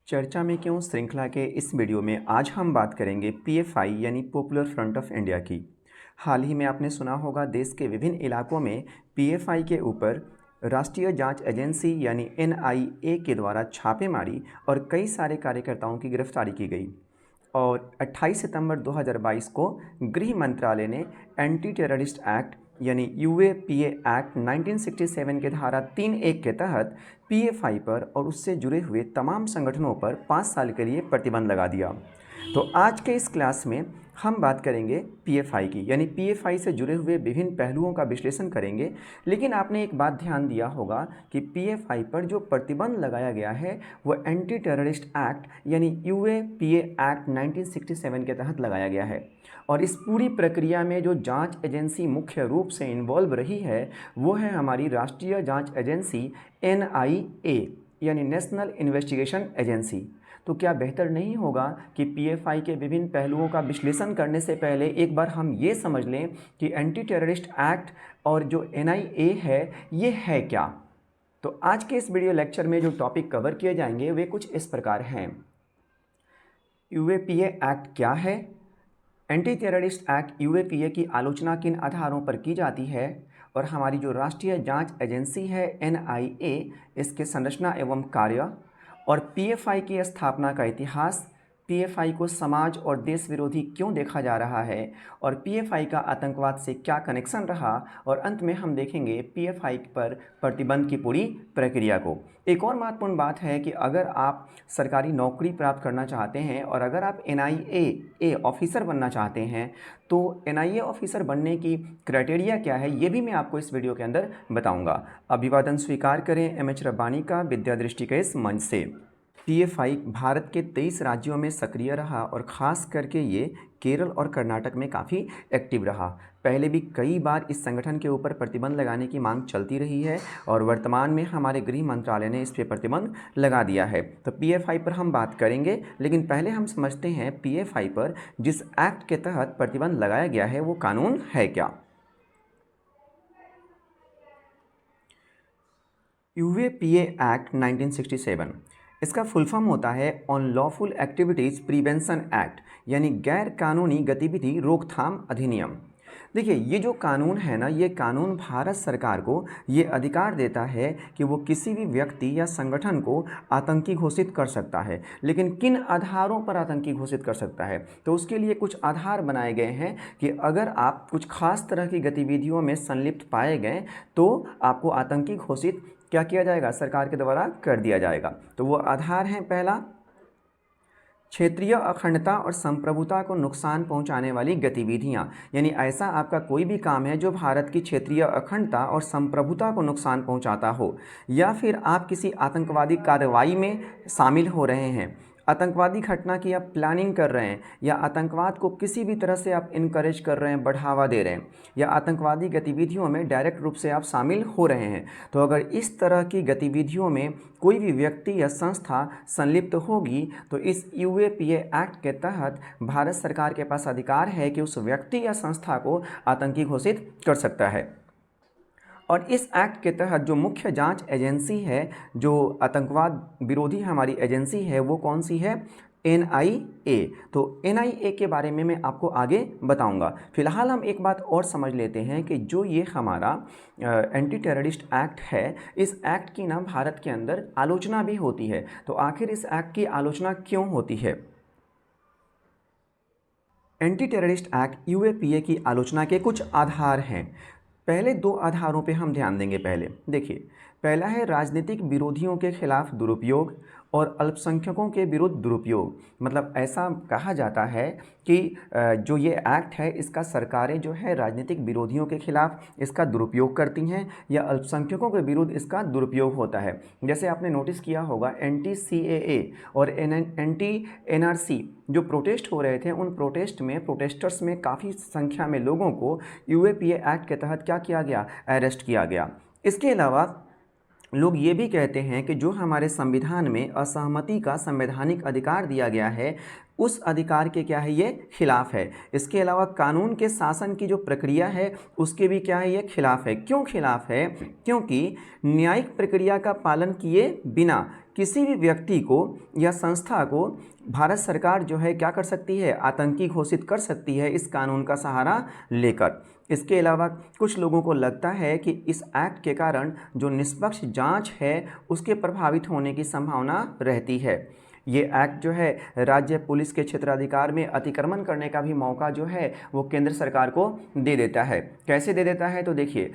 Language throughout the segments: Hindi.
चर्चा में क्यों श्रृंखला के इस वीडियो में आज हम बात करेंगे पीएफआई यानी पॉपुलर फ्रंट ऑफ इंडिया की। हाल ही में आपने सुना होगा देश के विभिन्न इलाकों में पीएफआई के ऊपर राष्ट्रीय जांच एजेंसी यानी एनआईए के द्वारा छापेमारी और कई सारे कार्यकर्ताओं की गिरफ्तारी की गई। और 28 सितंबर 2022 को गृह मंत्रालय ने एंटी टेररिस्ट एक्ट यानी यूएपीए एक्ट 1967 के धारा 3(1) के तहत पीएफआई पर और उससे जुड़े हुए तमाम संगठनों पर 5 साल के लिए प्रतिबंध लगा दिया। तो आज के इस क्लास में हम बात करेंगे पीएफआई की, यानी पीएफआई से जुड़े हुए विभिन्न पहलुओं का विश्लेषण करेंगे। लेकिन आपने एक बात ध्यान दिया होगा कि पीएफआई पर जो प्रतिबंध लगाया गया है वो एंटी टेररिस्ट एक्ट यानी यूएपीए एक्ट 1967 के तहत लगाया गया है। और इस पूरी प्रक्रिया में जो जांच एजेंसी मुख्य रूप से इन्वॉल्व रही है वो है हमारी राष्ट्रीय जांच एजेंसी एनआईए यानी नेशनल इन्वेस्टिगेशन एजेंसी। तो क्या बेहतर नहीं होगा कि पीएफआई के विभिन्न पहलुओं का विश्लेषण करने से पहले एक बार हम ये समझ लें कि एंटी टेररिस्ट एक्ट और जो एनआईए है ये है क्या। तो आज के इस वीडियो लेक्चर में जो टॉपिक कवर किए जाएंगे वे कुछ इस प्रकार हैं। यूएपीए एक्ट क्या है, एंटी टेररिस्ट एक्ट यूएपीए की आलोचना किन आधारों पर की जाती है, और हमारी जो राष्ट्रीय जांच एजेंसी है एनआईए इसके संरचना एवं कार्य, और पीएफआई की स्थापना का इतिहास, पीएफआई को समाज और देश विरोधी क्यों देखा जा रहा है, और पीएफआई का आतंकवाद से क्या कनेक्शन रहा, और अंत में हम देखेंगे पीएफआई पर प्रतिबंध की पूरी प्रक्रिया को। एक और महत्वपूर्ण बात है कि अगर आप सरकारी नौकरी प्राप्त करना चाहते हैं और अगर आप एनआईए ऑफिसर बनना चाहते हैं तो एनआईए ऑफिसर बनने की क्राइटेरिया क्या है ये भी मैं आपको इस वीडियो के अंदर बताऊंगा। अभिवादन स्वीकार करें एमएच रब्बानी का विद्या दृष्टि के इस मंच से। पीएफआई भारत के 23 राज्यों में सक्रिय रहा और ख़ास करके ये केरल और कर्नाटक में काफ़ी एक्टिव रहा। पहले भी कई बार इस संगठन के ऊपर प्रतिबंध लगाने की मांग चलती रही है और वर्तमान में हमारे गृह मंत्रालय ने इस पर प्रतिबंध लगा दिया है। तो पीएफआई पर हम बात करेंगे, लेकिन पहले हम समझते हैं पीएफआई पर जिस एक्ट के तहत प्रतिबंध लगाया गया है वो कानून है क्या। यूएपीए एक्ट 1967 इसका फुल फॉर्म होता है on lawful activities prevention act यानी गैर कानूनी गतिविधि रोकथाम अधिनियम। देखिए ये जो कानून है ना, ये कानून भारत सरकार को ये अधिकार देता है कि वो किसी भी व्यक्ति या संगठन को आतंकी घोषित कर सकता है। लेकिन किन आधारों पर आतंकी घोषित कर सकता है, तो उसके लिए कुछ आधार बनाए गए हैं कि अगर आप कुछ खास तरह की गतिविधियों में संलिप्त पाए गए तो आपको आतंकी घोषित क्या किया जाएगा, सरकार के द्वारा कर दिया जाएगा। तो वो आधार हैं, पहला क्षेत्रीय अखंडता और संप्रभुता को नुकसान पहुंचाने वाली गतिविधियां, यानी ऐसा आपका कोई भी काम है जो भारत की क्षेत्रीय अखंडता और संप्रभुता को नुकसान पहुंचाता हो, या फिर आप किसी आतंकवादी कार्रवाई में शामिल हो रहे हैं, आतंकवादी घटना की आप प्लानिंग कर रहे हैं, या आतंकवाद को किसी भी तरह से आप इनकरेज कर रहे हैं, बढ़ावा दे रहे हैं, या आतंकवादी गतिविधियों में डायरेक्ट रूप से आप शामिल हो रहे हैं। तो अगर इस तरह की गतिविधियों में कोई भी व्यक्ति या संस्था संलिप्त होगी तो इस यूएपीए एक्ट के तहत भारत सरकार के पास अधिकार है कि उस व्यक्ति या संस्था को आतंकी घोषित कर सकता है। और इस एक्ट के तहत जो मुख्य जांच एजेंसी है, जो आतंकवाद विरोधी हमारी एजेंसी है, वो कौन सी है, एनआईए। तो एनआईए के बारे में मैं आपको आगे बताऊंगा। फिलहाल हम एक बात और समझ लेते हैं कि जो ये हमारा एंटी टेररिस्ट एक्ट है, इस एक्ट की ना भारत के अंदर आलोचना भी होती है। तो आखिर इस एक्ट की आलोचना क्यों होती है। एंटी टेररिस्ट एक्ट यूएपीए की आलोचना के कुछ आधार हैं। पहले 2 आधारों पे हम ध्यान देंगे। पहले देखिए, पहला है राजनीतिक विरोधियों के खिलाफ दुरुपयोग और अल्पसंख्यकों के विरुद्ध दुरुपयोग। मतलब ऐसा कहा जाता है कि जो ये एक्ट है इसका सरकारें जो है राजनीतिक विरोधियों के खिलाफ इसका दुरुपयोग करती हैं या अल्पसंख्यकों के विरुद्ध इसका दुरुपयोग होता है। जैसे आपने नोटिस किया होगा एंटी सीएए और एंटी एनआरसी जो प्रोटेस्ट हो रहे थे, उन प्रोटेस्टर्स में काफ़ी संख्या में लोगों को यूएपीए एक्ट के तहत क्या किया गया, अरेस्ट किया गया। इसके अलावा लोग ये भी कहते हैं कि जो हमारे संविधान में असहमति का संवैधानिक अधिकार दिया गया है उस अधिकार के क्या है, ये खिलाफ है। इसके अलावा कानून के शासन की जो प्रक्रिया है उसके भी क्या है, ये खिलाफ है। क्यों खिलाफ है, क्योंकि न्यायिक प्रक्रिया का पालन किए बिना किसी भी व्यक्ति को या संस्था को भारत सरकार जो है क्या कर सकती है, आतंकी घोषित कर सकती है इस कानून का सहारा लेकर। इसके अलावा कुछ लोगों को लगता है कि इस एक्ट के कारण जो निष्पक्ष जांच है उसके प्रभावित होने की संभावना रहती है। ये एक्ट जो है राज्य पुलिस के क्षेत्राधिकार में अतिक्रमण करने का भी मौका जो है वो केंद्र सरकार को दे देता है। कैसे दे देता है, तो देखिए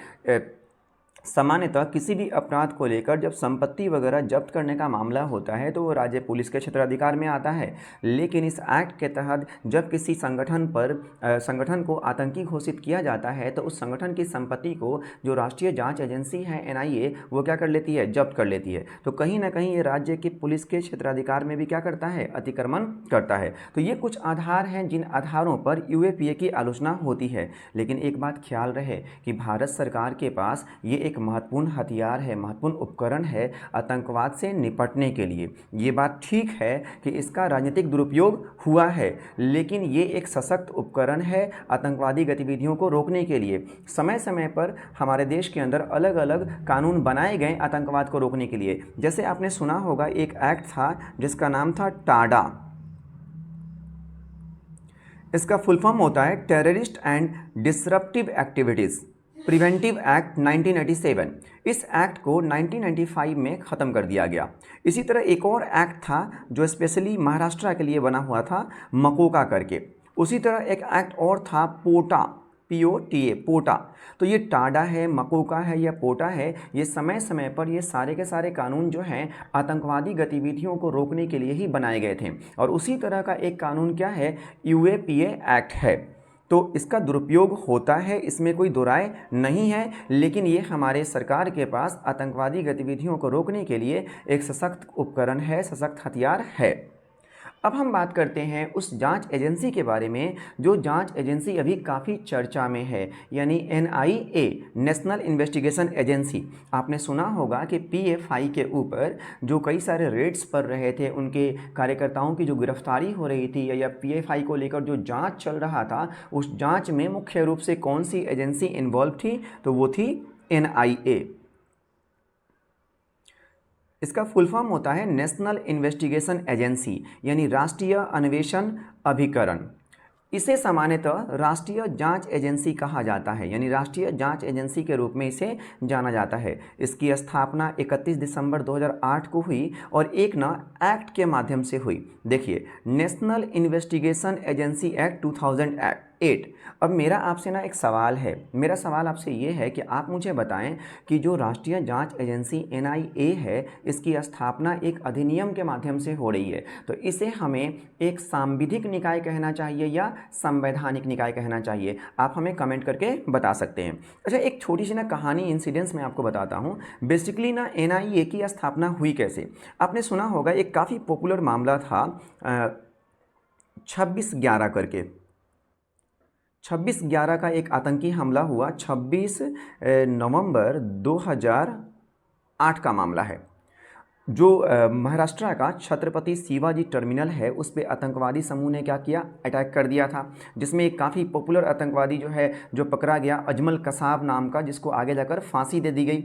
सामान्यतः किसी भी अपराध को लेकर जब संपत्ति वगैरह जब्त करने का मामला होता है तो वो राज्य पुलिस के क्षेत्राधिकार में आता है। लेकिन इस एक्ट के तहत जब किसी संगठन को आतंकी घोषित किया जाता है तो उस संगठन की संपत्ति को जो राष्ट्रीय जांच एजेंसी है NIA वो क्या कर लेती है, जब्त कर लेती है। तो कहीं ना कहीं ये राज्य की पुलिस के क्षेत्राधिकार में भी क्या करता है, अतिक्रमण करता है। तो ये कुछ आधार हैं जिन आधारों पर UAPA की आलोचना होती है। लेकिन एक बात ख्याल रहे कि भारत सरकार के पास ये एक महत्वपूर्ण हथियार है, महत्वपूर्ण उपकरण है आतंकवाद से निपटने के लिए। ये बात ठीक है कि इसका राजनीतिक दुरुपयोग हुआ है, लेकिन ये एक सशक्त उपकरण है आतंकवादी गतिविधियों को रोकने के लिए। समय समय पर हमारे देश के अंदर अलग अलग कानून बनाए गए आतंकवाद को रोकने के लिए। जैसे आपने सुना होगा एक एक्ट था जिसका नाम था टाडा। इसका फुल फॉर्म होता है terrorist and disruptive activities preventive act 1987। इस एक्ट को 1995 में ख़त्म कर दिया गया। इसी तरह एक और एक्ट था जो स्पेशली महाराष्ट्र के लिए बना हुआ था, मकोका करके। उसी तरह एक एक्ट और था पोटा, POTA, पोटा। तो ये टाडा है, मकोका है या पोटा है, ये समय समय पर ये सारे के सारे कानून जो हैं आतंकवादी गतिविधियों को रोकने के लिए ही बनाए गए थे। और उसी तरह का एक कानून क्या है, UAPA एक्ट है। तो इसका दुरुपयोग होता है, इसमें कोई दो राय नहीं है, लेकिन ये हमारे सरकार के पास आतंकवादी गतिविधियों को रोकने के लिए एक सशक्त उपकरण है, सशक्त हथियार है। अब हम बात करते हैं उस जांच एजेंसी के बारे में जो जांच एजेंसी अभी काफ़ी चर्चा में है, यानी NIA, नेशनल इन्वेस्टिगेशन एजेंसी। आपने सुना होगा कि PFI के ऊपर जो कई सारे रेड्स पड़ रहे थे, उनके कार्यकर्ताओं की जो गिरफ्तारी हो रही थी या PFI को लेकर जो जांच चल रहा था, उस जांच में मुख्य रूप से कौन सी एजेंसी इन्वॉल्व थी, तो वो थी NIA। इसका फुल फॉर्म होता है नेशनल इन्वेस्टिगेशन एजेंसी, यानी राष्ट्रीय अन्वेषण अभिकरण। इसे सामान्यतः राष्ट्रीय जांच एजेंसी कहा जाता है, यानी राष्ट्रीय जांच एजेंसी के रूप में इसे जाना जाता है। इसकी स्थापना 31 दिसंबर 2008 को हुई और एक एक्ट के माध्यम से हुई। देखिए, नेशनल इन्वेस्टिगेशन एजेंसी एक्ट 2008। अब मेरा आपसे एक सवाल है, मेरा सवाल आपसे ये है कि आप मुझे बताएं कि जो राष्ट्रीय जांच एजेंसी NIA है, इसकी स्थापना एक अधिनियम के माध्यम से हो रही है, तो इसे हमें एक सांविधिक निकाय कहना चाहिए या संवैधानिक निकाय कहना चाहिए? आप हमें कमेंट करके बता सकते हैं। अच्छा, एक छोटी सी कहानी, इंसिडेंस मैं आपको बताता हूँ। बेसिकली NIA की स्थापना हुई कैसे। आपने सुना होगा एक काफ़ी पॉपुलर मामला था 26/11 करके। 26/11 का एक आतंकी हमला हुआ, 26 नवंबर 2008 का मामला है। जो महाराष्ट्र का छत्रपति शिवाजी टर्मिनल है, उस पर आतंकवादी समूह ने क्या किया, अटैक कर दिया था, जिसमें एक काफ़ी पॉपुलर आतंकवादी जो पकड़ा गया, अजमल कसाब नाम का, जिसको आगे जाकर फांसी दे दी गई।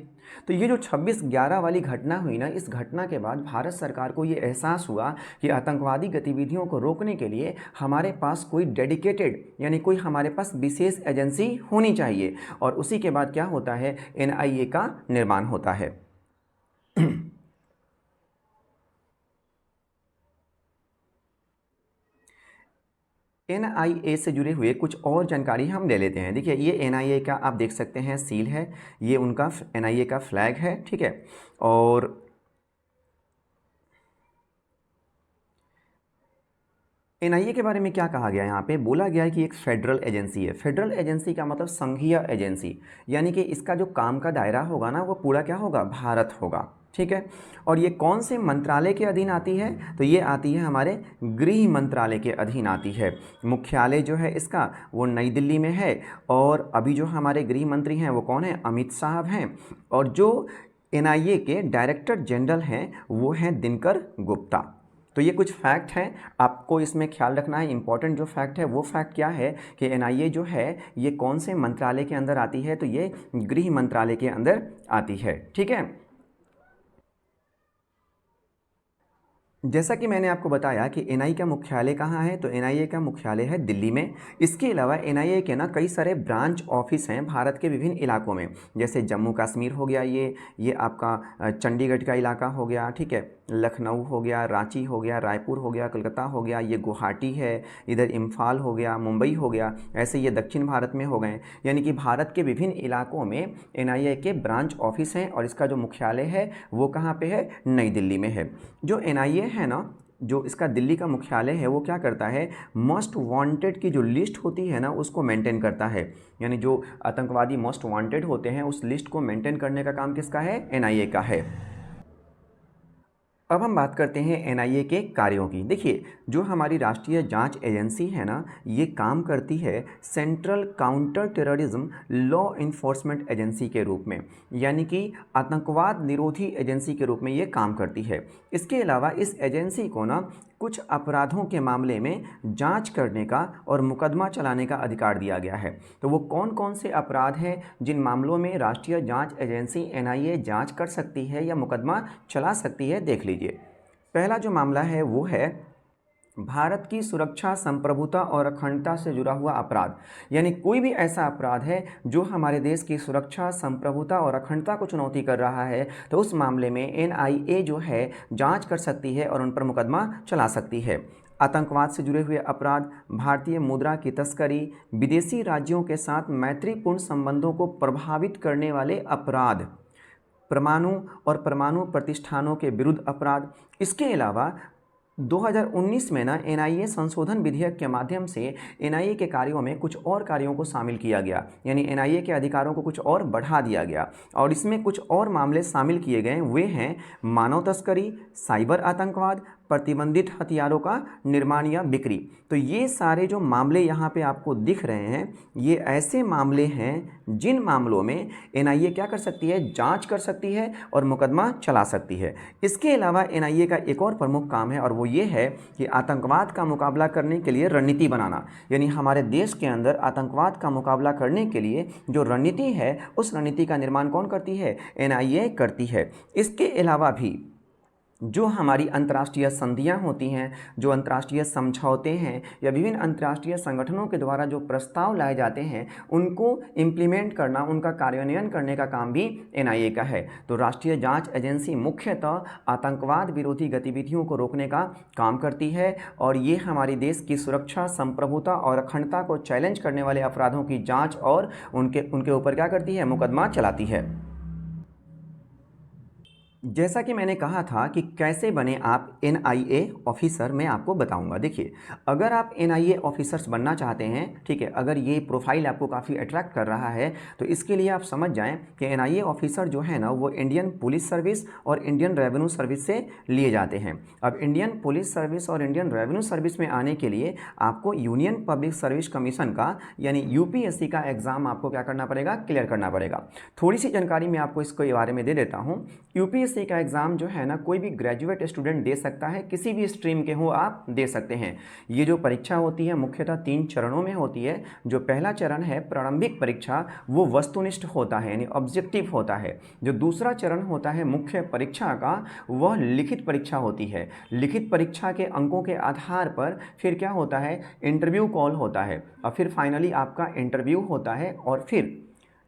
तो ये जो 26/11 वाली घटना हुई इस घटना के बाद भारत सरकार को ये एहसास हुआ कि आतंकवादी गतिविधियों को रोकने के लिए हमारे पास कोई डेडिकेटेड, यानी कोई हमारे पास विशेष एजेंसी होनी चाहिए। और उसी के बाद क्या होता है, NIA का निर्माण होता है। NIA से जुड़े हुए कुछ और जानकारी हम ले लेते हैं। देखिए, ये NIA का आप देख सकते हैं सील है, ये उनका NIA का फ्लैग है, ठीक है। और NIA के बारे में क्या कहा गया, यहाँ पे बोला गया है कि एक फेडरल एजेंसी है। फेडरल एजेंसी का मतलब संघीय एजेंसी, यानी कि इसका जो काम का दायरा होगा वो पूरा क्या होगा, भारत होगा, ठीक है। और ये कौन से मंत्रालय के अधीन आती है, तो ये आती है हमारे गृह मंत्रालय के अधीन आती है। मुख्यालय जो है इसका वो नई दिल्ली में है। और अभी जो हमारे गृह मंत्री हैं वो कौन है, अमित साहब हैं। और जो NIA के डायरेक्टर जनरल हैं वो हैं दिनकर गुप्ता। तो ये कुछ फैक्ट हैं, आपको इसमें ख्याल रखना है। इंपॉर्टेंट जो फैक्ट है वो फैक्ट क्या है कि NIA जो है ये कौन से मंत्रालय के अंदर आती है, तो ये गृह मंत्रालय के अंदर आती है, ठीक है। जैसा कि मैंने आपको बताया कि एनआई का मुख्यालय कहाँ है, तो एनआईए का मुख्यालय है दिल्ली में। इसके अलावा एनआईए के ना कई सारे ब्रांच ऑफिस हैं भारत के विभिन्न इलाकों में, जैसे जम्मू कश्मीर हो गया, ये आपका चंडीगढ़ का इलाका हो गया, ठीक है, लखनऊ हो गया, रांची हो गया, रायपुर हो गया, कलकत्ता हो गया, ये गुवाहाटी है, इधर इम्फाल हो गया, मुंबई हो गया, ऐसे ये दक्षिण भारत में हो गए। यानी कि भारत के विभिन्न इलाकों में एनआईए के ब्रांच ऑफिस हैं और इसका जो मुख्यालय है वो कहाँ पे है, नई दिल्ली में है। जो एनआईए है ना, जो इसका दिल्ली का मुख्यालय है, वो क्या करता है, मोस्ट वांटेड की जो लिस्ट होती है ना उसको मेंटेन करता है। यानी जो आतंकवादी मोस्ट वांटेड होते हैं उस लिस्ट को मेंटेन करने का काम किसका है, एनआईए का है। अब हम बात करते हैं एनआईए के कार्यों की। देखिए, जो हमारी राष्ट्रीय जांच एजेंसी है ना, ये काम करती है central counter terrorism law enforcement agency के रूप में, यानी कि आतंकवाद निरोधी एजेंसी के रूप में ये काम करती है। इसके अलावा इस एजेंसी को ना कुछ अपराधों के मामले में जांच करने का और मुकदमा चलाने का अधिकार दिया गया है। तो वो कौन कौन से अपराध हैं जिन मामलों में राष्ट्रीय जांच एजेंसी एनआईए जांच कर सकती है या मुकदमा चला सकती है, देख लीजिए। पहला जो मामला है वो है भारत की सुरक्षा, संप्रभुता और अखंडता से जुड़ा हुआ अपराध। यानी कोई भी ऐसा अपराध है जो हमारे देश की सुरक्षा, संप्रभुता और अखंडता को चुनौती कर रहा है, तो उस मामले में एनआईए जो है जांच कर सकती है और उन पर मुकदमा चला सकती है। आतंकवाद से जुड़े हुए अपराध, भारतीय मुद्रा की तस्करी, विदेशी राज्यों के साथ मैत्रीपूर्ण संबंधों को प्रभावित करने वाले अपराध, परमाणु और परमाणु प्रतिष्ठानों के विरुद्ध अपराध। इसके अलावा 2019 में ना एनआईए संशोधन विधेयक के माध्यम से एनआईए के कार्यों में कुछ और कार्यों को शामिल किया गया, यानी एनआईए के अधिकारों को कुछ और बढ़ा दिया गया और इसमें कुछ और मामले शामिल किए गए। वे हैं मानव तस्करी, साइबर आतंकवाद, प्रतिबंधित हथियारों का निर्माण या बिक्री। तो ये सारे जो मामले यहाँ पे आपको दिख रहे हैं, ये ऐसे मामले हैं जिन मामलों में एनआईए क्या कर सकती है, जांच कर सकती है और मुकदमा चला सकती है। इसके अलावा एनआईए का एक और प्रमुख काम है और वो ये है कि आतंकवाद का मुकाबला करने के लिए रणनीति बनाना। यानी हमारे देश के अंदर आतंकवाद का मुकाबला करने के लिए जो रणनीति है, उस रणनीति का निर्माण कौन करती है, एनआईए करती है। इसके अलावा भी जो हमारी अंतर्राष्ट्रीय संधियां होती हैं, जो अंतर्राष्ट्रीय समझौते हैं या विभिन्न अंतर्राष्ट्रीय संगठनों के द्वारा जो प्रस्ताव लाए जाते हैं, उनको इम्प्लीमेंट करना, उनका कार्यान्वयन करने का काम भी एनआईए का है। तो राष्ट्रीय जांच एजेंसी मुख्यतः आतंकवाद विरोधी गतिविधियों को रोकने का काम करती है और ये हमारे देश की सुरक्षा, संप्रभुता और अखंडता को चैलेंज करने वाले अपराधों की जाँच और उनके ऊपर क्या करती है, मुकदमा चलाती है। जैसा कि मैंने कहा था कि कैसे बने आप एनआईए ऑफिसर, मैं आपको बताऊंगा। देखिए, अगर आप एनआईए ऑफिसर्स बनना चाहते हैं, ठीक है, अगर ये प्रोफाइल आपको काफ़ी अट्रैक्ट कर रहा है, तो इसके लिए आप समझ जाएं कि एनआईए ऑफिसर जो है ना, वो इंडियन पुलिस सर्विस और इंडियन रेवेन्यू सर्विस से लिए जाते हैं। अब इंडियन पुलिस सर्विस और इंडियन रेवेन्यू सर्विस में आने के लिए आपको यूनियन पब्लिक सर्विस कमीशन का यानी यूपीएससी का एग्ज़ाम आपको क्या करना पड़ेगा, क्लियर करना पड़ेगा। थोड़ी सी जानकारी मैं आपको इसके बारे में दे देता हूँ। यूपीएससी का एग्ज़ाम जो है ना, कोई भी ग्रेजुएट स्टूडेंट दे सकता है, किसी भी स्ट्रीम के हो आप दे सकते हैं। ये जो परीक्षा होती है मुख्यतः 3 चरणों में होती है। जो पहला चरण है प्रारंभिक परीक्षा, वो वस्तुनिष्ठ होता है यानी ऑब्जेक्टिव होता है। जो दूसरा चरण होता है मुख्य परीक्षा का, वह लिखित परीक्षा होती है। लिखित परीक्षा के अंकों के आधार पर फिर क्या होता है, इंटरव्यू कॉल होता है और फिर फाइनली आपका इंटरव्यू होता है। और फिर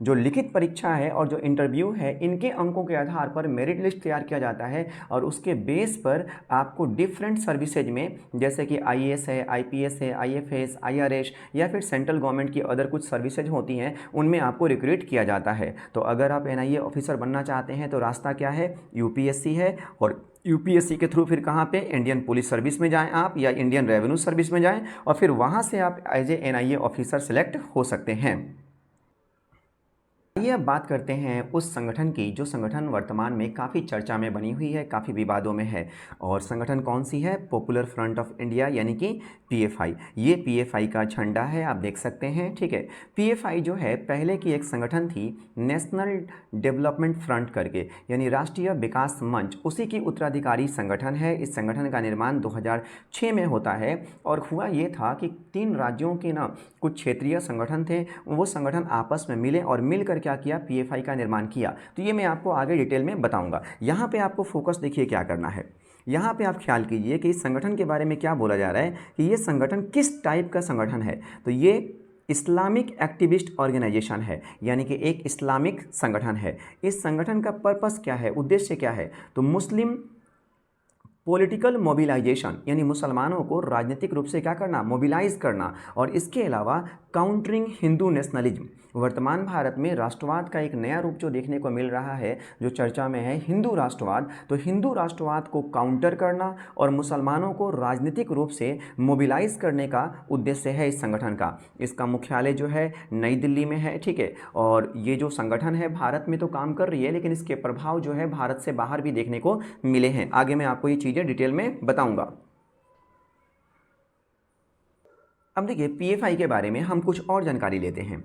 जो लिखित परीक्षा है और जो इंटरव्यू है, इनके अंकों के आधार पर मेरिट लिस्ट तैयार किया जाता है और उसके बेस पर आपको डिफरेंट सर्विसेज में, जैसे कि आईएएस है, आईपीएस है, आईएफएस, आईआरएस या फिर सेंट्रल गवर्नमेंट की अदर कुछ सर्विसेज होती हैं, उनमें आपको रिक्रूट किया जाता है। तो अगर आप एनआईए ऑफिसर बनना चाहते हैं तो रास्ता क्या है, यूपीएससी है। और यूपीएससी के थ्रू फिर कहाँ पे, इंडियन पुलिस सर्विस में जाएं आप या इंडियन रेवेन्यू सर्विस में जाएं और फिर वहाँ से आप as a NIA officer select हो सकते हैं। आइए अब बात करते हैं उस संगठन की जो संगठन वर्तमान में काफ़ी चर्चा में बनी हुई है, काफ़ी विवादों में है। और संगठन कौन सी है, पॉपुलर फ्रंट ऑफ इंडिया यानी कि पीएफआई। ये पीएफआई का झंडा है, आप देख सकते हैं, ठीक है। पीएफआई जो है पहले की एक संगठन थी, नेशनल डेवलपमेंट फ्रंट करके, यानी राष्ट्रीय विकास मंच, उसी की उत्तराधिकारी संगठन है। इस संगठन का निर्माण 2006 में होता है और हुआ ये था कि 3 राज्यों के ना कुछ क्षेत्रीय संगठन थे, वो संगठन आपस में मिले और मिलकर क्या किया, पीएफआई का निर्माण किया। तो ये मैं आपको आगे डिटेल में बताऊंगा। यहाँ पे आपको फोकस देखिए क्या करना है। यहाँ पे आप ख्याल कीजिए कि इस संगठन के बारे में क्या बोला जा रहा है कि ये संगठन किस टाइप का संगठन है। तो ये इस्लामिक एक्टिविस्ट ऑर्गेनाइजेशन है, यानी कि एक इस्लामिक संगठन है। इस संगठन का पर्पस क्या है, उद्देश्य क्या है, तो मुस्लिम पॉलिटिकल मोबिलाइजेशन, यानी मुसलमानों को राजनीतिक रूप से क्या करना, मोबिलाइज करना, और इसके अलावा काउंटरिंग हिंदू नेशनलिज्म। वर्तमान भारत में राष्ट्रवाद का एक नया रूप जो देखने को मिल रहा है, जो चर्चा में है, हिंदू राष्ट्रवाद। तो हिंदू राष्ट्रवाद को काउंटर करना और मुसलमानों को राजनीतिक रूप से मोबिलाइज करने का उद्देश्य है इस संगठन का। इसका मुख्यालय जो है नई दिल्ली में है, ठीक है। और ये जो संगठन है भारत में तो काम कर रही है, लेकिन इसके प्रभाव जो है भारत से बाहर भी देखने को मिले हैं। आगे मैं आपको ये चीज़ें डिटेल में बताऊंगा। अब देखिए पीएफआई के बारे में हम कुछ और जानकारी लेते हैं।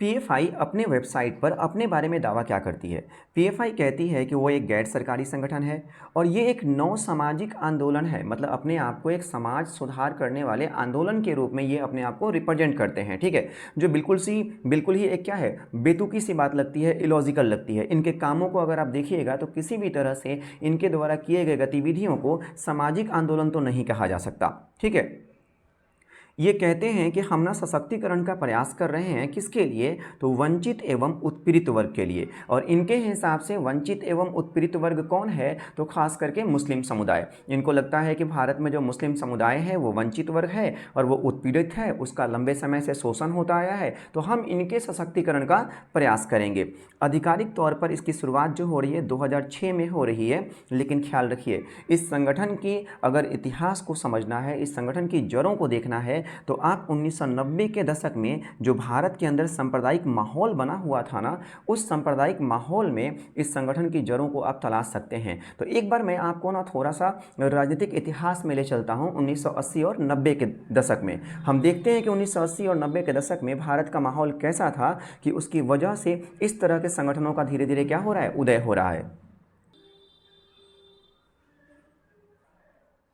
पीएफआई अपने वेबसाइट पर अपने बारे में दावा क्या करती है। पीएफआई कहती है कि वो एक गैर सरकारी संगठन है और ये एक नव सामाजिक आंदोलन है, मतलब अपने आप को एक समाज सुधार करने वाले आंदोलन के रूप में ये अपने आप को रिप्रेजेंट करते हैं, ठीक है। जो बिल्कुल ही एक क्या है, बेतुकी सी बात लगती है, इलॉजिकल लगती है। इनके कामों को अगर आप देखिएगा तो किसी भी तरह से इनके द्वारा किए गए गतिविधियों को सामाजिक आंदोलन तो नहीं कहा जा सकता, ठीक है। ये कहते हैं कि हम ना सशक्तिकरण का प्रयास कर रहे हैं, किसके लिए, तो वंचित एवं उत्पीड़ित वर्ग के लिए। और इनके हिसाब से वंचित एवं उत्पीड़ित वर्ग कौन है, तो खास करके मुस्लिम समुदाय। इनको लगता है कि भारत में जो मुस्लिम समुदाय है वो वंचित वर्ग है और वो उत्पीड़ित है, उसका लंबे समय से शोषण होता आया है, तो हम इनके सशक्तिकरण का प्रयास करेंगे। आधिकारिक तौर पर इसकी शुरुआत जो हो रही है 2006 में हो रही है, लेकिन ख्याल रखिए इस संगठन की अगर इतिहास को समझना है, इस संगठन की जड़ों को देखना है, तो आप 1990 के दशक में जो भारत के अंदर सांप्रदायिक माहौल बना हुआ था ना, उस सांप्रदायिक माहौल में इस संगठन की जड़ों को आप तलाश सकते हैं। तो एक बार मैं आपको ना थोड़ा सा राजनीतिक इतिहास में ले चलता हूं 1980 और 90 के दशक में। हम देखते हैं कि 1980 और 90 के दशक में भारत का माहौल कैसा था कि उसकी वजह से इस तरह के संगठनों का धीरे धीरे क्या हो रहा है, उदय हो रहा है।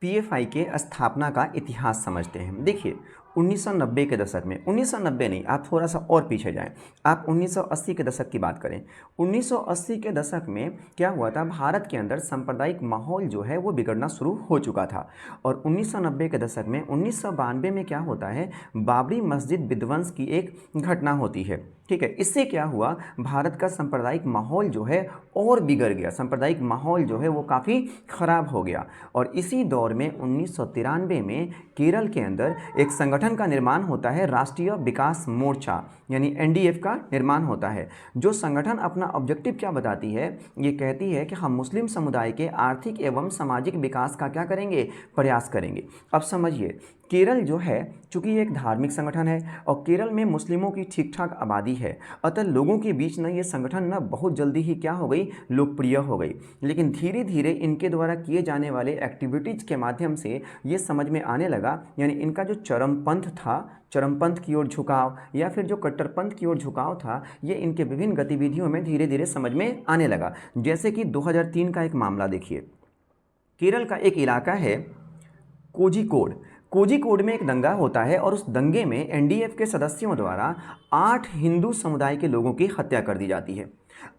पीएफआई के स्थापना का इतिहास समझते हैं। देखिए 1990 के दशक में, 1990 नहीं, आप थोड़ा सा और पीछे जाएं, आप 1980 के दशक की बात करें। 1980 के दशक में क्या हुआ था, भारत के अंदर सांप्रदायिक माहौल जो है वो बिगड़ना शुरू हो चुका था। और 1990 के दशक में 1992 में क्या होता है, बाबरी मस्जिद विध्वंस की एक घटना होती है, ठीक है। इससे क्या हुआ, भारत का सांप्रदायिक माहौल जो है और बिगड़ गया, सांप्रदायिक माहौल जो है वो काफ़ी ख़राब हो गया। और इसी दौर में 1993 में केरल के अंदर एक संगठन का निर्माण होता है, राष्ट्रीय विकास मोर्चा, यानी एनडीएफ का निर्माण होता है। जो संगठन अपना ऑब्जेक्टिव क्या बताती है, ये कहती है कि हम मुस्लिम समुदाय के आर्थिक एवं सामाजिक विकास का क्या करेंगे, प्रयास करेंगे। अब समझिए केरल जो है, चूँकि ये एक धार्मिक संगठन है और केरल में मुस्लिमों की ठीक ठाक आबादी है, अतः लोगों के बीच ना ये संगठन ना बहुत जल्दी ही क्या हो गई, लोकप्रिय हो गई। लेकिन धीरे धीरे इनके द्वारा किए जाने वाले एक्टिविटीज़ के माध्यम से ये समझ में आने लगा, यानी इनका जो चरमपंथ था, चरमपंथ की ओर झुकाव या फिर जो कट्टरपंथ की ओर झुकाव था, ये इनके विभिन्न गतिविधियों में धीरे धीरे समझ में आने लगा। जैसे कि 2003 का एक मामला देखिए, केरल का एक इलाका है कोझिकोड। कोझिकोड में एक दंगा होता है और उस दंगे में एनडीएफ के सदस्यों द्वारा 8 हिंदू समुदाय के लोगों की हत्या कर दी जाती है।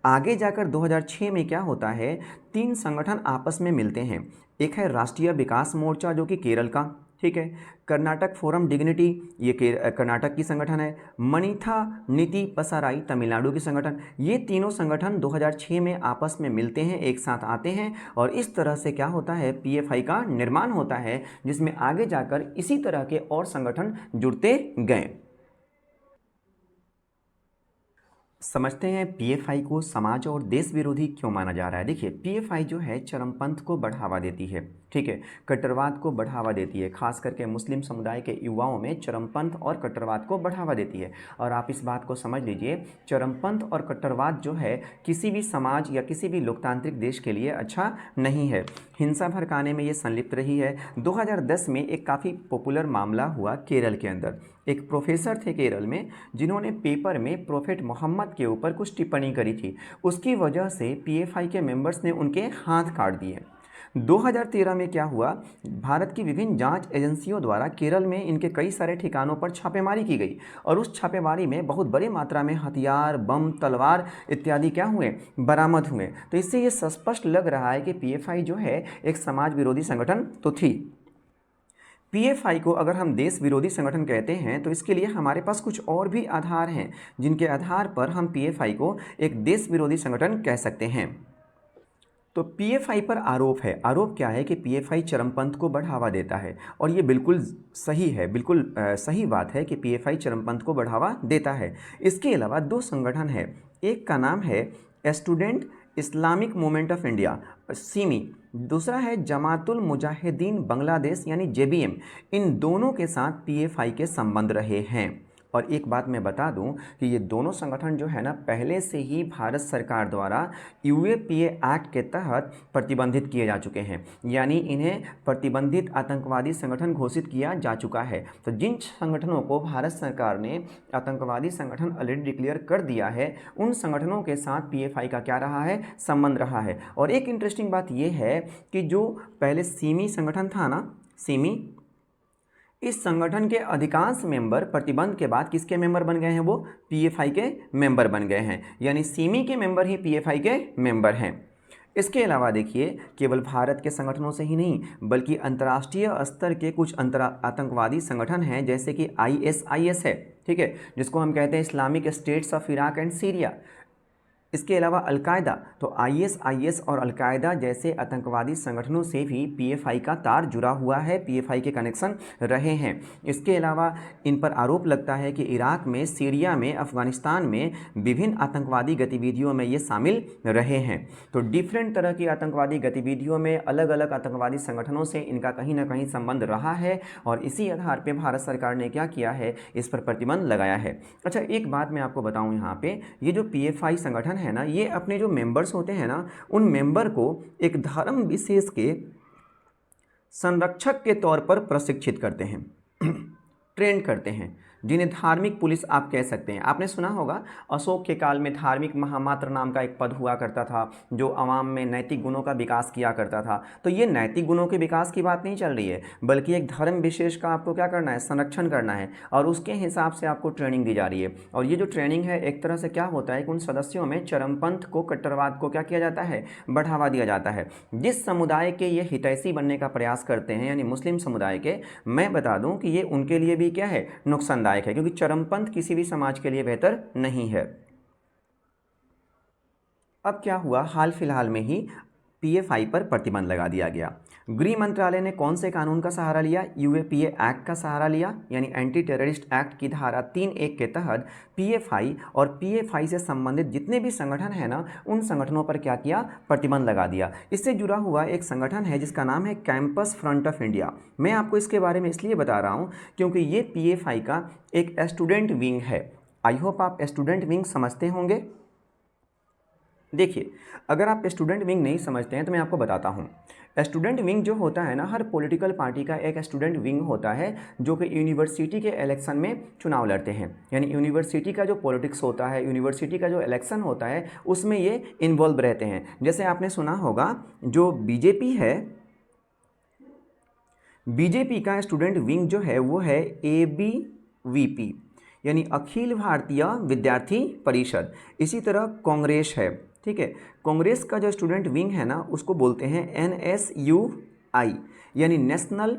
आगे जाकर 2006 में क्या होता है, 3 संगठन आपस में मिलते हैं। एक है राष्ट्रीय विकास मोर्चा जो कि केरल का, ठीक है, कर्नाटक फोरम डिग्निटी, ये कर्नाटक की संगठन है, मनीथा नीति पसाराई तमिलनाडु की संगठन। ये तीनों संगठन 2006 में आपस में मिलते हैं, एक साथ आते हैं और इस तरह से क्या होता है, पीएफआई का निर्माण होता है, जिसमें आगे जाकर इसी तरह के और संगठन जुड़ते गए। समझते हैं पीएफआई को समाज और देश विरोधी क्यों माना जा रहा है। देखिए पीएफआई जो है चरमपंथ को बढ़ावा देती है, ठीक है, कट्टरवाद को बढ़ावा देती है, खास करके मुस्लिम समुदाय के युवाओं में चरमपंथ और कट्टरवाद को बढ़ावा देती है। और आप इस बात को समझ लीजिए, चरमपंथ और कट्टरवाद जो है किसी भी समाज या किसी भी लोकतांत्रिक देश के लिए अच्छा नहीं है। हिंसा भड़काने में ये संलिप्त रही है। 2010 में एक काफ़ी पॉपुलर मामला हुआ केरल के अंदर। एक प्रोफेसर थे केरल में जिन्होंने पेपर में प्रोफेट मोहम्मद के ऊपर कुछ टिप्पणी करी थी। उसकी वजह से पीएफआई के मेंबर्स ने उनके हाथ काट दिए। 2013 में क्या हुआ, भारत की विभिन्न जांच एजेंसियों द्वारा केरल में इनके कई सारे ठिकानों पर छापेमारी की गई और उस छापेमारी में बहुत बड़ी मात्रा में हथियार, बम, तलवार इत्यादि क्या हुए, बरामद हुए। तो इससे ये स्पष्ट लग रहा है कि पीएफआई जो है एक समाज विरोधी संगठन तो थी। पीएफआई को अगर हम देश विरोधी संगठन कहते हैं तो इसके लिए हमारे पास कुछ और भी आधार हैं जिनके आधार पर हम पीएफआई को एक देश विरोधी संगठन कह सकते हैं। तो पीएफआई पर आरोप है, आरोप क्या है कि पीएफआई चरमपंथ को बढ़ावा देता है और ये बिल्कुल सही है, बिल्कुल सही बात है कि पीएफआई चरमपंथ को बढ़ावा देता है। इसके अलावा दो संगठन है, एक का नाम है student Islamic movement of India Simi, दूसरा है जमातुल मुजाहिदीन बांग्लादेश यानी जेबीएम। इन दोनों के साथ पीएफआई के संबंध रहे हैं। और एक बात मैं बता दूं कि ये दोनों संगठन जो है ना पहले से ही भारत सरकार द्वारा यूएपीए एक्ट के तहत प्रतिबंधित किए जा चुके हैं, यानी इन्हें प्रतिबंधित आतंकवादी संगठन घोषित किया जा चुका है। तो जिन संगठनों को भारत सरकार ने आतंकवादी संगठन ऑलरेडी डिक्लेयर कर दिया है उन संगठनों के साथ पीएफआई का क्या रहा है, संबंध रहा है। और एक इंटरेस्टिंग बात यह है कि जो पहले सिमी संगठन था ना, सिमी, इस संगठन के अधिकांश मेंबर प्रतिबंध के बाद किसके मेंबर बन गए हैं, वो पीएफआई के मेंबर बन गए हैं, यानी सिमी के मेंबर ही पीएफआई के मेंबर हैं। इसके अलावा देखिए केवल भारत के संगठनों से ही नहीं बल्कि अंतर्राष्ट्रीय स्तर के कुछ आतंकवादी संगठन हैं जैसे कि आईएसआईएस है, ठीक है, जिसको हम कहते हैं Islamic states of Iraq and Syria. इसके अलावा अलकायदा, तो आईएसआईएस और अलकायदा जैसे आतंकवादी संगठनों से भी पीएफआई का तार जुड़ा हुआ है, पीएफआई के कनेक्शन रहे हैं। इसके अलावा इन पर आरोप लगता है कि इराक में, सीरिया में, अफगानिस्तान में विभिन्न आतंकवादी गतिविधियों में ये शामिल रहे हैं। तो डिफरेंट तरह की आतंकवादी गतिविधियों में अलग अलग आतंकवादी संगठनों से इनका कहीं ना कहीं संबंध रहा है और इसी आधार पर भारत सरकार ने क्या किया है, इस पर प्रतिबंध लगाया है। अच्छा, एक बात मैं आपको बताऊँ यहाँ पे, ये जो पीएफआई संगठन है ना, ये अपने जो मेंबर्स होते हैं ना उन मेंबर को एक धर्म विशेष के संरक्षक के तौर पर प्रशिक्षित करते हैं ट्रेन करते हैं, जिन्हें धार्मिक पुलिस आप कह सकते हैं। आपने सुना होगा अशोक के काल में धार्मिक महामात्र नाम का एक पद हुआ करता था जो आवाम में नैतिक गुणों का विकास किया करता था। तो ये नैतिक गुणों के विकास की बात नहीं चल रही है बल्कि एक धर्म विशेष का आपको क्या करना है, संरक्षण करना है और उसके हिसाब से आपको ट्रेनिंग दी जा रही है। और ये जो ट्रेनिंग है एक तरह से क्या होता है कि उन सदस्यों में चरमपंथ को, कट्टरवाद को क्या किया जाता है, बढ़ावा दिया जाता है। जिस समुदाय के ये हितैषी बनने का प्रयास करते हैं यानी मुस्लिम समुदाय के, मैं बता दूं कि ये उनके लिए भी क्या है, नुकसानदायक है, क्योंकि चरमपंथ किसी भी समाज के लिए बेहतर नहीं है। अब क्या हुआ, हाल फिलहाल में ही पीएफआई पर प्रतिबंध लगा दिया गया। गृह मंत्रालय ने कौन से कानून का सहारा लिया, यूएपीए एक्ट का सहारा लिया, यानी एंटी टेररिस्ट एक्ट की धारा 3(1) के तहत पीएफआई और पीएफआई से संबंधित जितने भी संगठन हैं ना उन संगठनों पर क्या किया, प्रतिबंध लगा दिया। इससे जुड़ा हुआ एक संगठन है जिसका नाम है कैंपस फ्रंट ऑफ इंडिया। मैं आपको इसके बारे में इसलिए बता रहा हूँ क्योंकि ये पीएफआई का एक स्टूडेंट विंग है। आई होप आप स्टूडेंट विंग समझते होंगे। देखिए, अगर आप स्टूडेंट विंग नहीं समझते हैं तो मैं आपको बताता हूँ। स्टूडेंट विंग जो होता है ना, हर पॉलिटिकल पार्टी का एक स्टूडेंट विंग होता है जो कि यूनिवर्सिटी के इलेक्शन में चुनाव लड़ते हैं। यानी यूनिवर्सिटी का जो पॉलिटिक्स होता है, यूनिवर्सिटी का जो इलेक्शन होता है उसमें ये इन्वॉल्व रहते हैं। जैसे आपने सुना होगा जो बीजेपी है, बीजेपी का स्टूडेंट विंग जो है वो है एबीवीपी यानी अखिल भारतीय विद्यार्थी परिषद। इसी तरह कांग्रेस है, ठीक है, कांग्रेस का जो स्टूडेंट विंग है ना उसको बोलते हैं एनएसयूआई यानी national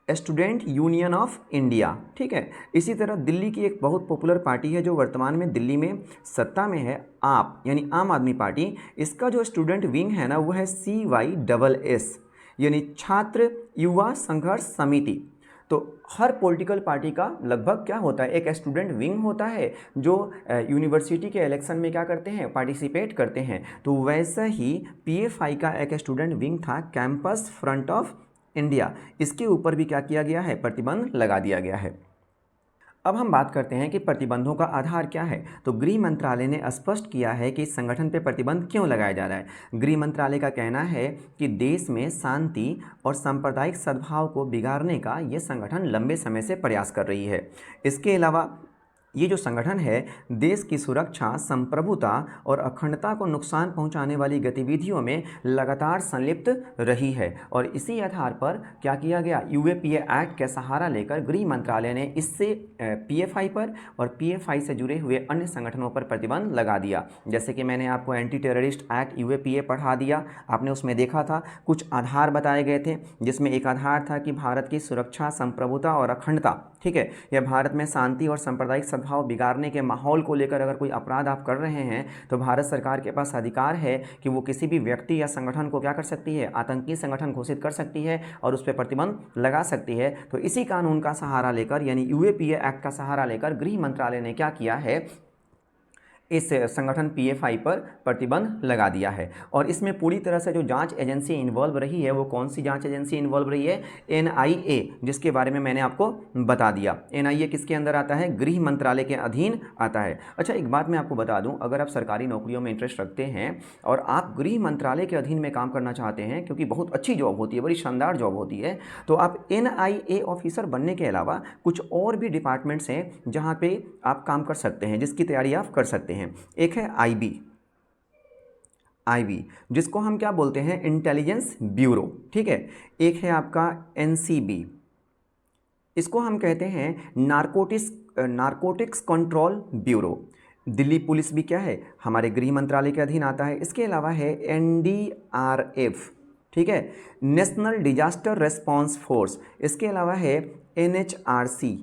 student union of India, ठीक है। इसी तरह दिल्ली की एक बहुत पॉपुलर पार्टी है जो वर्तमान में दिल्ली में सत्ता में है, आप यानी आम आदमी पार्टी, इसका जो स्टूडेंट विंग है ना वो है CYSS यानी छात्र युवा संघर्ष समिति। तो हर पॉलिटिकल पार्टी का लगभग क्या होता है, एक स्टूडेंट विंग होता है जो यूनिवर्सिटी के इलेक्शन में क्या करते हैं, पार्टिसिपेट करते हैं। तो वैसा ही पीएफआई का एक स्टूडेंट विंग था कैंपस फ्रंट ऑफ इंडिया, इसके ऊपर भी क्या किया गया है, प्रतिबंध लगा दिया गया है। अब हम बात करते हैं कि प्रतिबंधों का आधार क्या है। तो गृह मंत्रालय ने स्पष्ट किया है कि इस संगठन पर प्रतिबंध क्यों लगाया जा रहा है। गृह मंत्रालय का कहना है कि देश में शांति और सांप्रदायिक सद्भाव को बिगाड़ने का ये संगठन लंबे समय से प्रयास कर रही है। इसके अलावा ये जो संगठन है देश की सुरक्षा, संप्रभुता और अखंडता को नुकसान पहुंचाने वाली गतिविधियों में लगातार संलिप्त रही है और इसी आधार पर क्या किया गया, यूएपीए एक्ट का सहारा लेकर गृह मंत्रालय ने इससे पीएफआई पर और पीएफआई से जुड़े हुए अन्य संगठनों पर प्रतिबंध लगा दिया। जैसे कि मैंने आपको एंटी टेररिस्ट एक्ट यूएपीए पढ़ा दिया, आपने उसमें देखा था कुछ आधार बताए गए थे, जिसमें एक आधार था कि भारत की सुरक्षा, संप्रभुता और अखंडता, ठीक है, या भारत में शांति और सांप्रदायिक सद्भाव बिगाड़ने के माहौल को लेकर अगर कोई अपराध आप कर रहे हैं तो भारत सरकार के पास अधिकार है कि वो किसी भी व्यक्ति या संगठन को क्या कर सकती है, आतंकी संगठन घोषित कर सकती है और उस पर प्रतिबंध लगा सकती है। तो इसी कानून का सहारा लेकर यानी यूएपीए एक्ट का सहारा लेकर गृह मंत्रालय ने क्या किया है, इस संगठन पीएफआई पर प्रतिबंध लगा दिया है। और इसमें पूरी तरह से जो जांच एजेंसी इन्वॉल्व रही है वो कौन सी जांच एजेंसी इन्वॉल्व रही है, एनआईए, जिसके बारे में मैंने आपको बता दिया। एनआईए किसके अंदर आता है, गृह मंत्रालय के अधीन आता है। अच्छा, एक बात मैं आपको बता दूं, अगर आप सरकारी नौकरियों में इंटरेस्ट रखते हैं और आप गृह मंत्रालय के अधीन में काम करना चाहते हैं, क्योंकि बहुत अच्छी जॉब होती है, बड़ी शानदार जॉब होती है, तो आप एनआईए ऑफिसर बनने के अलावा कुछ और भी डिपार्टमेंट्स हैं जहाँ पे आप काम कर सकते हैं, जिसकी तैयारी आप कर सकते हैं। एक है आईबी जिसको हम क्या बोलते हैं, इंटेलिजेंस ब्यूरो, ठीक है। एक है आपका एनसीबी, इसको हम कहते हैं narcotics control bureau. Delhi police भी क्या है, हमारे गृह मंत्रालय के अधीन आता है। इसके अलावा है एनडीआरएफ, ठीक है, नेशनल डिजास्टर रेस्पॉन्स फोर्स। इसके अलावा है एनएचआरसी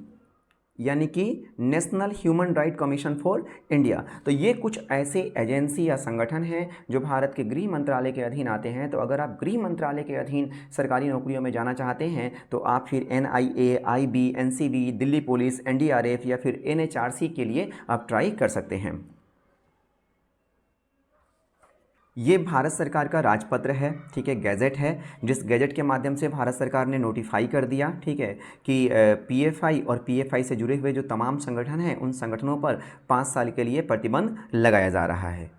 यानी कि national human right commission for India. तो ये कुछ ऐसे एजेंसी या संगठन हैं जो भारत के गृह मंत्रालय के अधीन आते हैं। तो अगर आप गृह मंत्रालय के अधीन सरकारी नौकरियों में जाना चाहते हैं तो आप फिर NIA, IB, NCB, Delhi police, NDRF या फिर एनएचआरसी के लिए आप ट्राई कर सकते हैं। ये भारत सरकार का राजपत्र है, ठीक है, गैजेट है, जिस गैजेट के माध्यम से भारत सरकार ने नोटिफाई कर दिया, ठीक है, कि पीएफआई और पीएफआई से जुड़े हुए जो तमाम संगठन हैं उन संगठनों पर 5 साल के लिए प्रतिबंध लगाया जा रहा है।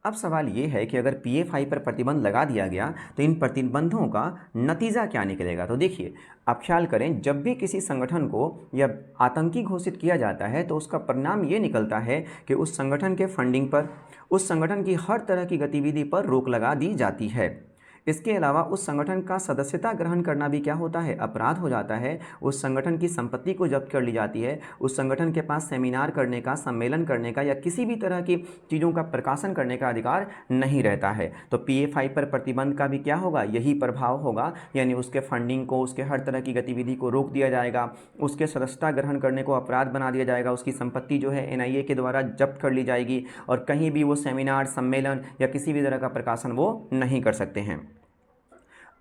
अब सवाल ये है कि अगर पीएफआई पर प्रतिबंध लगा दिया गया तो इन प्रतिबंधों का नतीजा क्या निकलेगा। तो देखिए, आप ख्याल करें, जब भी किसी संगठन को या आतंकी घोषित किया जाता है तो उसका परिणाम ये निकलता है कि उस संगठन के फंडिंग पर, उस संगठन की हर तरह की गतिविधि पर रोक लगा दी जाती है। इसके अलावा उस संगठन का सदस्यता ग्रहण करना भी क्या होता है, अपराध हो जाता है। उस संगठन की संपत्ति को जब्त कर ली जाती है। उस संगठन के पास सेमिनार करने का, सम्मेलन करने का या किसी भी तरह की चीज़ों का प्रकाशन करने का अधिकार नहीं रहता है। तो पीएफआई पर प्रतिबंध का भी क्या होगा, यही प्रभाव होगा, यानी उसके फंडिंग को, उसके हर तरह की गतिविधि को रोक दिया जाएगा, उसके सदस्यता ग्रहण करने को अपराध बना दिया जाएगा, उसकी संपत्ति जो है एनआईए के द्वारा जब्त कर ली जाएगी और कहीं भी वो सेमिनार, सम्मेलन या किसी भी तरह का प्रकाशन वो नहीं कर सकते हैं।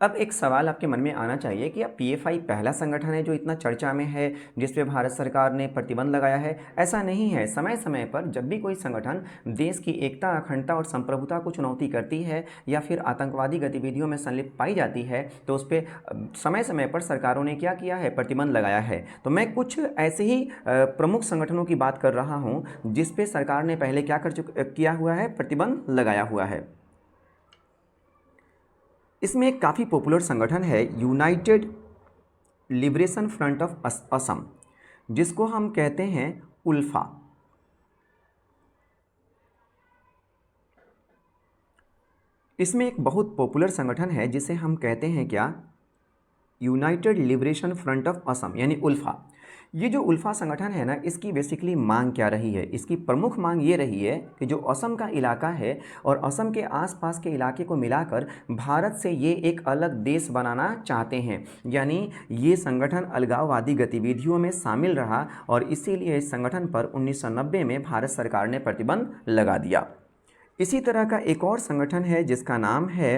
अब एक सवाल आपके मन में आना चाहिए कि अब पीएफआई पहला संगठन है जो इतना चर्चा में है, जिस पे भारत सरकार ने प्रतिबंध लगाया है। ऐसा नहीं है। समय समय पर जब भी कोई संगठन देश की एकता, अखंडता और संप्रभुता को चुनौती करती है या फिर आतंकवादी गतिविधियों में संलिप्त पाई जाती है तो उस पर समय समय पर सरकारों ने क्या किया है, प्रतिबंध लगाया है। तो मैं कुछ ऐसे ही प्रमुख संगठनों की बात कर रहा हूँ जिस पे सरकार ने पहले क्या किया हुआ है, प्रतिबंध लगाया हुआ है। इसमें एक काफ़ी पॉपुलर संगठन है United liberation front of Assam, जिसको हम कहते हैं उल्फा। इसमें एक बहुत पॉपुलर संगठन है जिसे हम कहते हैं क्या, United liberation front of Assam यानी उल्फा। ये जो उल्फा संगठन है ना, इसकी बेसिकली मांग क्या रही है, इसकी प्रमुख मांग ये रही है कि जो असम का इलाका है और असम के आसपास के इलाके को मिलाकर भारत से ये एक अलग देश बनाना चाहते हैं। यानी ये संगठन अलगाववादी गतिविधियों में शामिल रहा और इसीलिए इस संगठन पर 1990 में भारत सरकार ने प्रतिबंध लगा दिया। इसी तरह का एक और संगठन है जिसका नाम है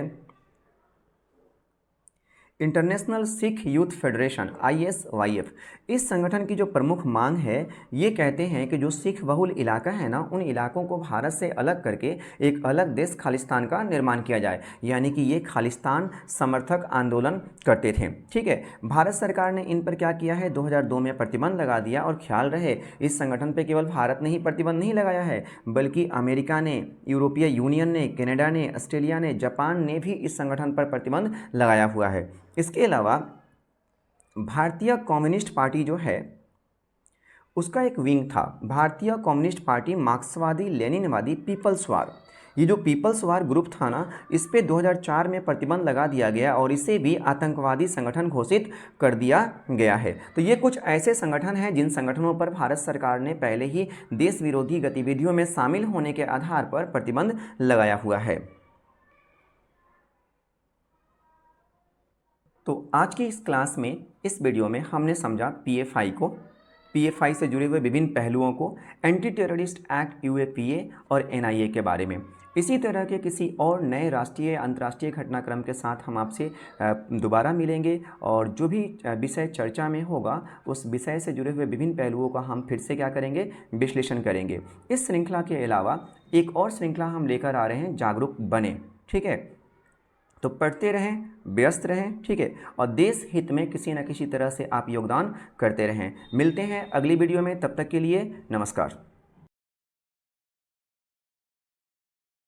international Sikh youth federation, ISYF। इस संगठन की जो प्रमुख मांग है, ये कहते हैं कि जो सिख बहुल इलाका है ना, उन इलाकों को भारत से अलग करके एक अलग देश खालिस्तान का निर्माण किया जाए। यानी कि ये खालिस्तान समर्थक आंदोलन करते थे, ठीक है। भारत सरकार ने इन पर क्या किया है, 2002 में प्रतिबंध लगा दिया। और ख्याल रहे, इस संगठन पर केवल भारत ने ही प्रतिबंध नहीं लगाया है, बल्कि अमेरिका ने, यूरोपीय यूनियन ने, कनाडा ने, ऑस्ट्रेलिया ने, जापान ने भी इस संगठन पर प्रतिबंध लगाया हुआ है। इसके अलावा भारतीय कम्युनिस्ट पार्टी जो है, उसका एक विंग था भारतीय कम्युनिस्ट पार्टी मार्क्सवादी लेनिनवादी पीपल्स वार। ये जो पीपल्स वार ग्रुप था ना, इस पे 2004 में प्रतिबंध लगा दिया गया और इसे भी आतंकवादी संगठन घोषित कर दिया गया है। तो ये कुछ ऐसे संगठन हैं जिन संगठनों पर भारत सरकार ने पहले ही देश विरोधी गतिविधियों में शामिल होने के आधार पर प्रतिबंध लगाया हुआ है। तो आज की इस क्लास में, इस वीडियो में हमने समझा पीएफआई को, पीएफआई से जुड़े हुए विभिन्न पहलुओं को, एंटी टेररिस्ट एक्ट यूएपीए और एनआईए के बारे में। इसी तरह के किसी और नए राष्ट्रीय अंतर्राष्ट्रीय घटनाक्रम के साथ हम आपसे दोबारा मिलेंगे और जो भी विषय चर्चा में होगा उस विषय से जुड़े हुए विभिन्न पहलुओं का हम फिर से क्या करेंगे, विश्लेषण करेंगे। इस श्रृंखला के अलावा एक और श्रृंखला हम लेकर आ रहे हैं, जागरूक बने। ठीक है, तो पढ़ते रहें, व्यस्त रहें, ठीक है, और देश हित में किसी न किसी तरह से आप योगदान करते रहें। मिलते हैं अगली वीडियो में, तब तक के लिए नमस्कार।